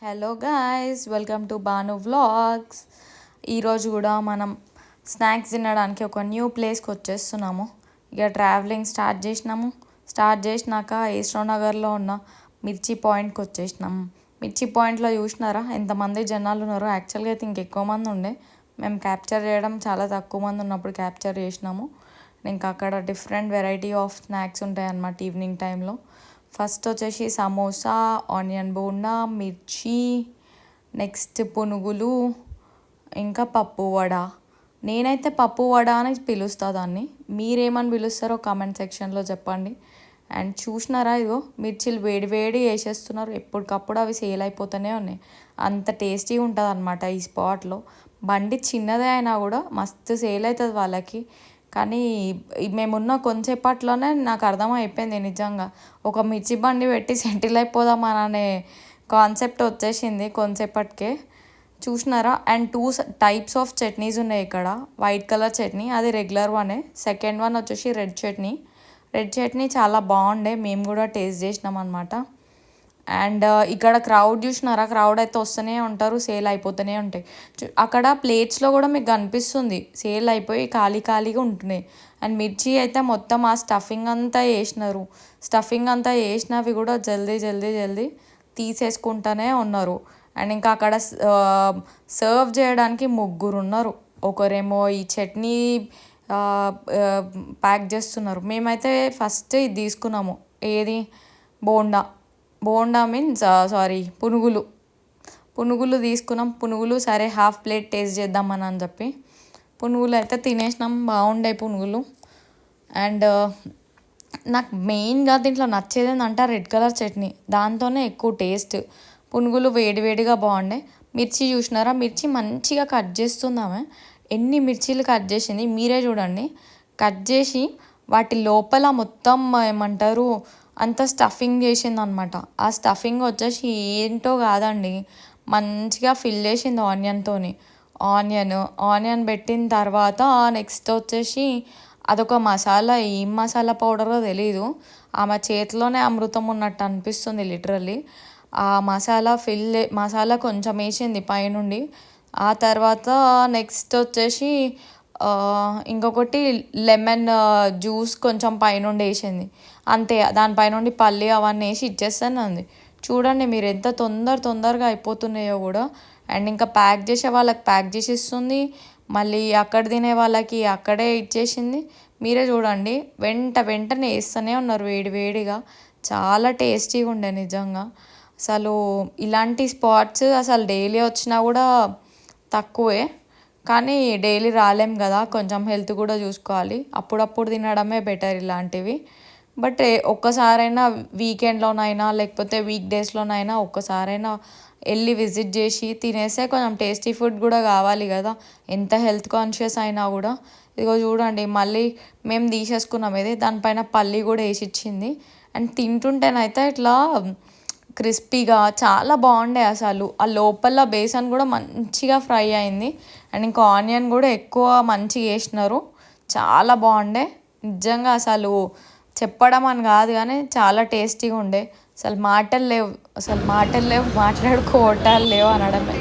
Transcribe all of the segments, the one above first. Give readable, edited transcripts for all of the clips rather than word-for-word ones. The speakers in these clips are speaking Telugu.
Hello guys, welcome to Banu vlogs. ఈరోజు కూడా మనం స్నాక్స్ తినడానికి ఒక న్యూ ప్లేస్కి వచ్చేస్తున్నాము. ఇక ట్రావెలింగ్ స్టార్ట్ చేసినాక ఈశ్వర్ నగర్లో ఉన్న మిర్చి పాయింట్కి వచ్చేసినాము. మిర్చి పాయింట్లో చూసినారా ఎంతమంది జనాలు ఉన్నారో. యాక్చువల్గా అయితే ఇంకెక్కువ మంది ఉండే, మేము క్యాప్చర్ చేయడం చాలా తక్కువ మంది ఉన్నప్పుడు క్యాప్చర్ చేసినాము. ఇంకా అక్కడ డిఫరెంట్ వెరైటీ ఆఫ్ స్నాక్స్ ఉంటాయి అన్నమాట ఈవినింగ్ టైంలో. ఫస్ట్ వచ్చేసి సమోసా, ఆనియన్ బోండా, మిర్చి, నెక్స్ట్ పునుగులు, ఇంకా పప్పు వడ. నేనైతే పప్పు వడ అని పిలుస్తా దాన్ని. మీరేమని పిలుస్తారో కామెంట్ సెక్షన్లో చెప్పండి. అండ్ చూసినారా, ఇదిగో మిర్చిలు వేడి వేడి వేసేస్తున్నారు. ఎప్పటికప్పుడు అవి సేల్ అయిపోతూనే ఉన్నాయి. అంత టేస్టీ ఉంటుంది అన్నమాట ఈ స్పాట్లో. బండి చిన్నదే అయినా కూడా మస్తు సేల్ అవుతుంది వాళ్ళకి. కానీ మేమున్న కొంచెంసేపట్లోనే నాకు అర్థమైపోయింది నిజంగా. ఒక మిర్చి బండి పెట్టి సెటిల్ అయిపోదామని అనే కాన్సెప్ట్ వచ్చేసింది కొంచెంసేపటికే. చూసినారా. And two types of chutneys ఉన్నాయి ఇక్కడ. వైట్ కలర్ చట్నీ, అది రెగ్యులర్ వనే. సెకండ్ వన్ వచ్చేసి రెడ్ చట్నీ చాలా బాగుండే, మేము కూడా టేస్ట్ చేసినాం అనమాట. అండ్ ఇక్కడ క్రౌడ్ చూసినారా, క్రౌడ్ అయితే వస్తూనే ఉంటారు, సేల్ అయిపోతూనే ఉంటాయి. అక్కడ ప్లేట్స్లో కూడా మీకు కనిపిస్తుంది సేల్ అయిపోయి ఖాళీ ఖాళీగా ఉంటున్నాయి. అండ్ మిర్చి అయితే మొత్తం ఆ స్టఫింగ్ అంతా వేసినారు. స్టఫింగ్ అంతా వేసినవి కూడా జల్దీ జల్దీ జల్దీ తీసేసుకుంటూనే ఉన్నారు. అండ్ ఇంకా అక్కడ సర్వ్ చేయడానికి ముగ్గురు ఉన్నారు. ఒకరేమో ఈ చట్నీ ప్యాక్ చేస్తున్నారు. మేమైతే ఫస్ట్ ఇది తీసుకున్నాము, ఏది బోండా మీన్స్ సారీ పునుగులు తీసుకున్నాం. పునుగులు సరే హాఫ్ ప్లేట్ టేస్ట్ చేద్దామని అని చెప్పి పునుగులు అయితే తినేసినాం. బాగుండే పునుగులు. అండ్ నాకు మెయిన్గా దీంట్లో నచ్చేది ఏంటంటే రెడ్ కలర్ చట్నీ, దాంతోనే ఎక్కువ టేస్ట్. పునుగులు వేడివేడిగా బాగుండే. మిర్చి చూసినారా, మిర్చి మంచిగా కట్ చేస్తుందామె. ఎన్ని మిర్చీలు కట్ చేసింది మీరే చూడండి. కట్ చేసి వాటి లోపల మొత్తం ఏమంటారు అంత స్టఫింగ్ చేసింది అనమాట. ఆ స్టఫింగ్ వచ్చేసి ఏంటో కాదండి, మంచిగా ఫిల్ చేసింది ఆనియన్తోని. ఆనియన్ పెట్టిన తర్వాత నెక్స్ట్ వచ్చేసి అదొక మసాలా, ఏం మసాలా పౌడరో తెలీదు. ఆమె చేతిలోనే అమృతం ఉన్నట్టు అనిపిస్తుంది లిటరల్లీ. ఆ మసాలా కొంచెం వేసింది పైనుండి. ఆ తర్వాత నెక్స్ట్ వచ్చేసి ఇంకొకటి లెమన్ జ్యూస్ కొంచెం పైనుండి వేసింది. అంతే, దానిపైనుండి పల్లి అవన్నీ వేసి ఇచ్చేస్తాను అంది. చూడండి మీరు ఎంత తొందరగా అయిపోతున్నాయో కూడా. అండ్ ఇంకా ప్యాక్ చేసే వాళ్ళకి ప్యాక్ చేసి ఇస్తుంది, మళ్ళీ అక్కడ తినే వాళ్ళకి అక్కడే ఇచ్చేసింది. మీరే చూడండి, వెంటనే వేస్తూనే ఉన్నారు వేడిగా. చాలా టేస్టీగా ఉండే నిజంగా. అసలు ఇలాంటి స్పాట్స్ అసలు డైలీ వచ్చినా కూడా తక్కువే. కానీ డైలీ రాలేం కదా, కొంచెం హెల్త్ కూడా చూసుకోవాలి. అప్పుడప్పుడు తినడమే బెటర్ ఇలాంటివి. బట్ ఒక్కసారైనా వీకెండ్లోనైనా లేకపోతే వీక్ డేస్లోనైనా ఒక్కసారైనా వెళ్ళి విజిట్ చేసి తినేస్తే కొంచెం టేస్టీ ఫుడ్ కూడా కావాలి కదా, ఎంత హెల్త్ కాన్షియస్ అయినా కూడా. ఇదిగో చూడండి, మళ్ళీ మేము తీసేసుకున్నాం ఇది, దానిపైన పల్లి కూడా వేసి ఇచ్చింది. అండ్ తింటుంటేనైతే ఇట్లా క్రిస్పీగా చాలా బాగుండే అసలు. ఆ లోపల బేసన్ కూడా మంచిగా ఫ్రై అయింది. అండ్ ఇంకా ఆనియన్ కూడా ఎక్కువ మంచిగా వేసినారు, చాలా బాగుండే నిజంగా. అసలు చెప్పడం అని కాదు కానీ చాలా టేస్టీగా ఉండే. అసలు మాటలు లేవు మాట్లాడుకోవటాలు లేవు అనడమే.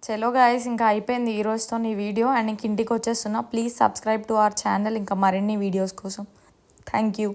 చలో గాయస్, ఇంకా అయిపోయింది ఈరోజుతో ఈ వీడియో. అండ్ ఇంక ఇంటికి వచ్చేస్తున్నా. Please subscribe to our channel ఇంకా మరిన్ని వీడియోస్ కోసం. Thank you.